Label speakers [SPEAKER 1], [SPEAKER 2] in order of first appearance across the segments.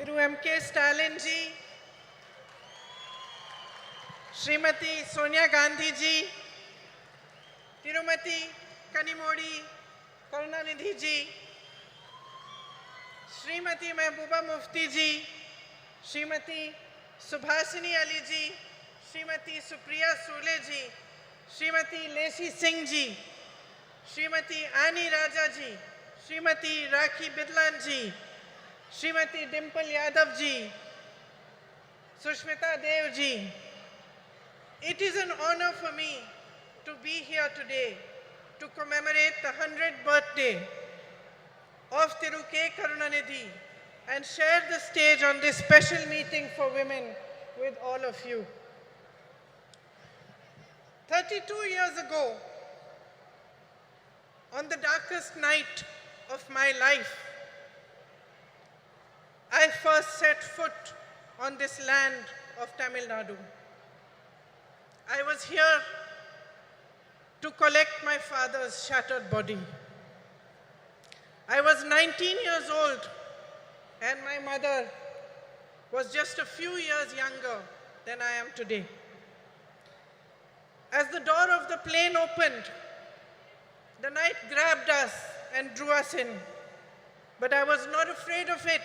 [SPEAKER 1] Thiru M.K. Stalin ji, Srimati Sonia Gandhi ji, Tirumati Kanimodi Karunanidhi ji, Srimati Mehbooba Mufti ji, Srimati Subhasini Ali ji, Srimati Supriya Sule ji, Srimati Lacey Singh ji, Srimati Annie Raja ji, Srimati Rakhi Bidlan ji, Srimati Dimple Yadav ji, Sushmita Dev ji. It is an honor for me to be here today to commemorate the 100th birthday of Thiru K. Karunanidhi and share the stage on this special meeting for women with all of you. 32 years ago, on the darkest night of my life, I first set foot on this land of Tamil Nadu. I was here to collect my father's shattered body. I was 19 years old and my mother was just a few years younger than I am today. As the door of the plane opened, the night grabbed us and drew us in. But I was not afraid of it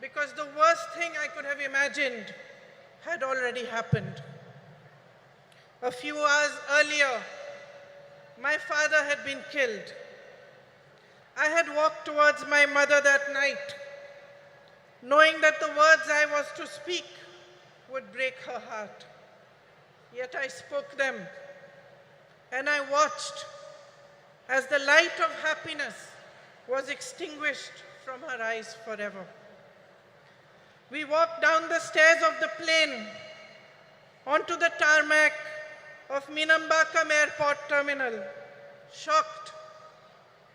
[SPEAKER 1] because the worst thing I could have imagined had already happened. A few hours earlier, my father had been killed. I had walked towards my mother that night, knowing that the words I was to speak would break her heart. Yet I spoke them, and I watched as the light of happiness was extinguished from her eyes forever. We walked down the stairs of the plane onto the tarmac of Minambakam Airport Terminal, shocked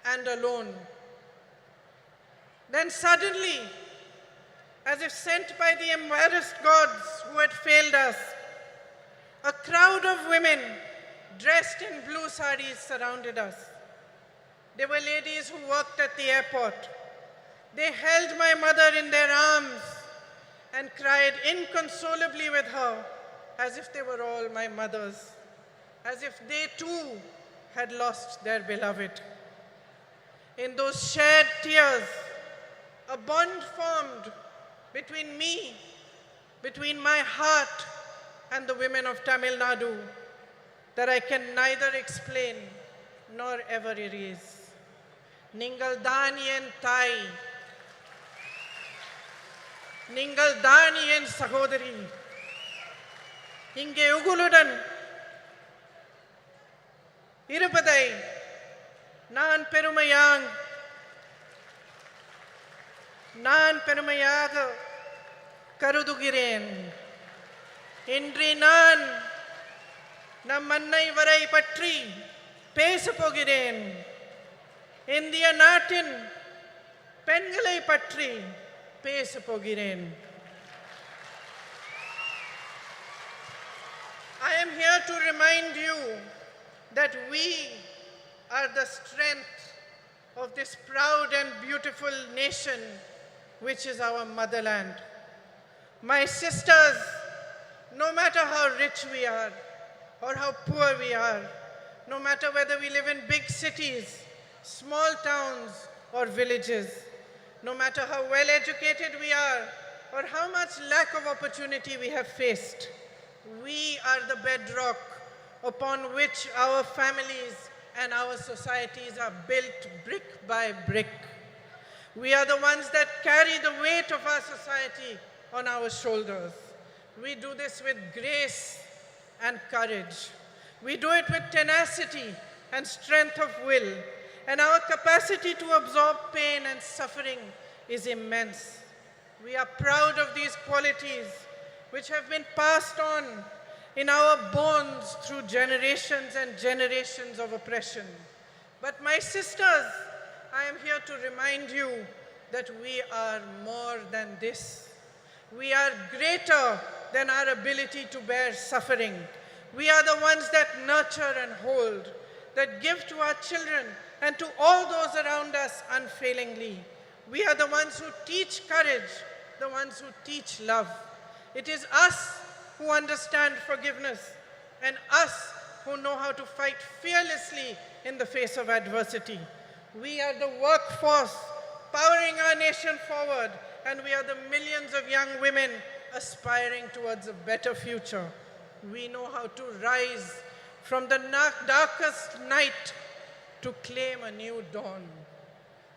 [SPEAKER 1] and alone. Then suddenly, as if sent by the embarrassed gods who had failed us, a crowd of women dressed in blue saris surrounded us. They were ladies who worked at the airport. They held my mother in their arms and cried inconsolably with her as if they were all my mothers, as if they too had lost their beloved. In those shared tears, a bond formed between me, between my heart and the women of Tamil Nadu that I can neither explain nor ever erase. Ningal Daniyen Thai, Ningal Daniyen Sahodari, Inge Uguludan, Irupatai, Nan Perumayag, Karudugiren, Indri Nan, Namannai Varai Patri, Pesapogiren, India Natin, Pengalai Patri, Pesapogiren. I am here to remind you that we are the strength of this proud and beautiful nation, which is our motherland. My sisters, no matter how rich we are or how poor we are, no matter whether we live in big cities, small towns, or villages, no matter how well educated we are or how much lack of opportunity we have faced, we are the bedrock upon which our families and our societies are built brick by brick. We are the ones that carry the weight of our society on our shoulders. We do this with grace and courage. We do it with tenacity and strength of will, and our capacity to absorb pain and suffering is immense. We are proud of these qualities which have been passed on in our bones through generations and generations of oppression. But my sisters, I am here to remind you that we are more than this. We are greater than our ability to bear suffering. We are the ones that nurture and hold, that give to our children and to all those around us unfailingly. We are the ones who teach courage the ones who teach love. It is us who understand forgiveness and us who know how to fight fearlessly in the face of adversity. We are the workforce powering our nation forward, and we are the millions of young women aspiring towards a better future. We know how to rise from the darkest night to claim a new dawn.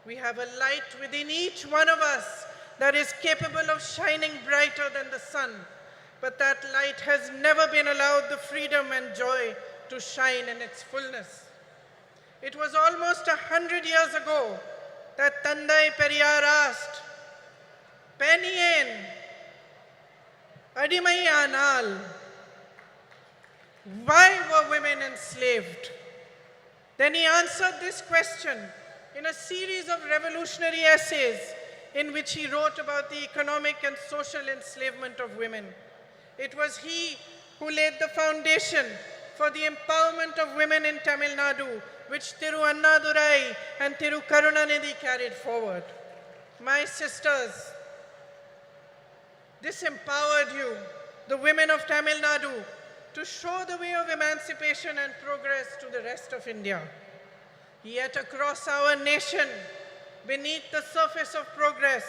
[SPEAKER 1] We have a light within each one of us that is capable of shining brighter than the sun, but that light has never been allowed the freedom and joy to shine in its fullness. It was almost 100 years ago that Tandai Periyar asked, "Penien, Adimayanal," why were women enslaved? Then he answered this question in a series of revolutionary essays in which he wrote about the economic and social enslavement of women. It was he who laid the foundation for the empowerment of women in Tamil Nadu, which Thiru Annadurai and Thiru Karunanidhi carried forward. My sisters, this empowered you, the women of Tamil Nadu, to show the way of emancipation and progress to the rest of India. Yet across our nation, beneath the surface of progress,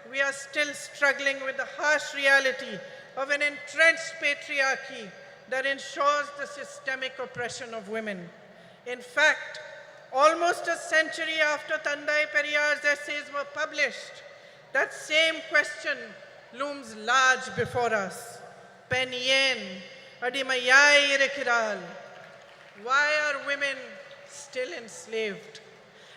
[SPEAKER 1] we are still struggling with the harsh reality of an entrenched patriarchy that ensures the systemic oppression of women. In fact, almost a century after Tandai Periyar's essays were published, that same question looms large before us. Penien, Adimayai Irekiral. Why are women still enslaved?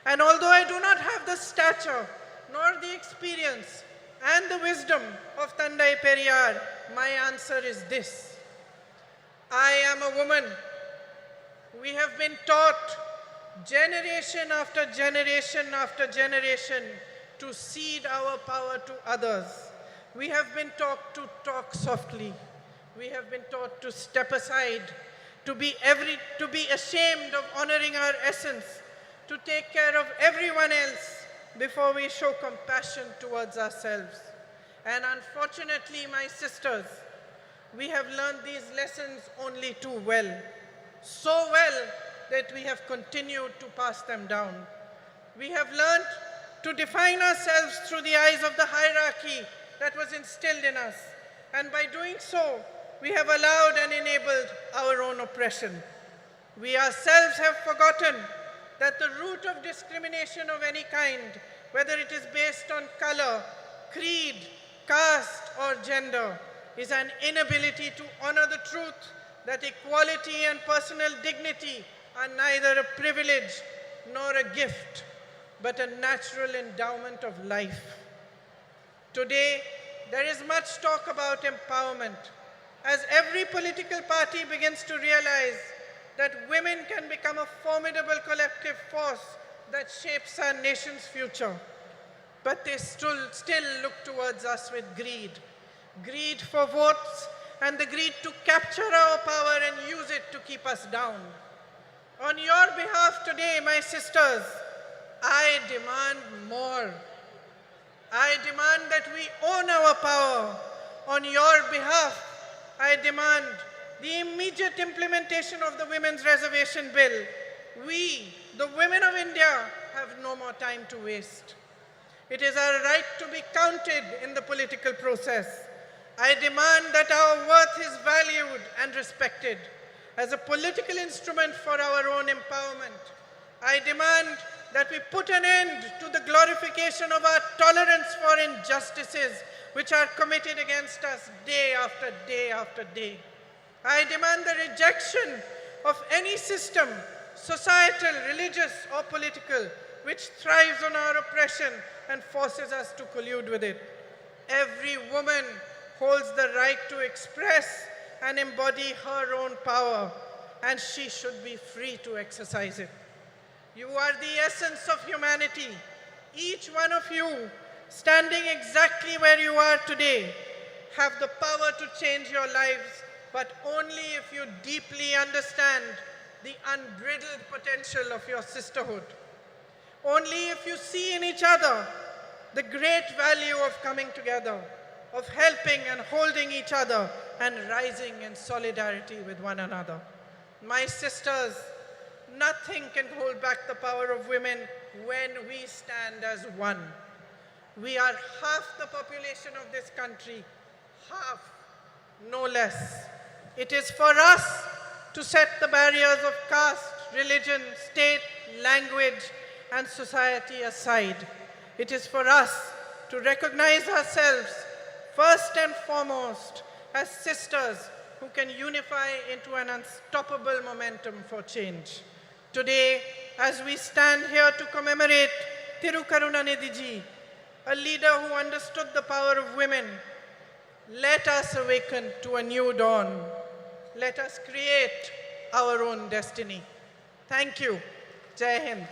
[SPEAKER 1] And although I do not have the stature, nor the experience, and the wisdom of Tandai Periyar, my answer is this. I am a woman. We have been taught generation after generation after generation to cede our power to others. We have been taught to talk softly. We have been taught to step aside, to be ashamed of honoring our essence, to take care of everyone else before we show compassion towards ourselves. And unfortunately, my sisters, we have learned these lessons only too well. So well that we have continued to pass them down. We have learned to define ourselves through the eyes of the hierarchy that was instilled in us. And by doing so, we have allowed and enabled our own oppression. We ourselves have forgotten that the root of discrimination of any kind, whether it is based on color, creed, caste, or gender, is an inability to honor the truth that equality and personal dignity are neither a privilege nor a gift, but a natural endowment of life. Today, there is much talk about empowerment, as every political party begins to realize that women can become a formidable collective force that shapes our nation's future. But they still look towards us with greed. Greed for votes and the greed to capture our power and use it to keep us down. On your behalf today, my sisters, I demand more. I demand that we own our power. On your behalf, I demand the immediate implementation of the Women's Reservation Bill. We, the women of India, have no more time to waste. It is our right to be counted in the political process. I demand that our worth is valued and respected as a political instrument for our own empowerment. I demand that we put an end to the glorification of our tolerance for injustices which are committed against us day after day after day. I demand the rejection of any system, societal, religious, or political, which thrives on our oppression and forces us to collude with it. Every woman holds the right to express and embody her own power, and she should be free to exercise it. You are the essence of humanity. Each one of you, standing exactly where you are today, have the power to change your lives, but only if you deeply understand the unbridled potential of your sisterhood. Only if you see in each other the great value of coming together, of helping and holding each other and rising in solidarity with one another. My sisters, nothing can hold back the power of women when we stand as one. We are half the population of this country, half, no less. It is for us to set the barriers of caste, religion, state, language, and society aside. It is for us to recognize ourselves first and foremost as sisters who can unify into an unstoppable momentum for change. Today, as we stand here to commemorate Thirukarunanidhi ji, a leader who understood the power of women, let us awaken to a new dawn. Let us create our own destiny. Thank you. Jai Hind.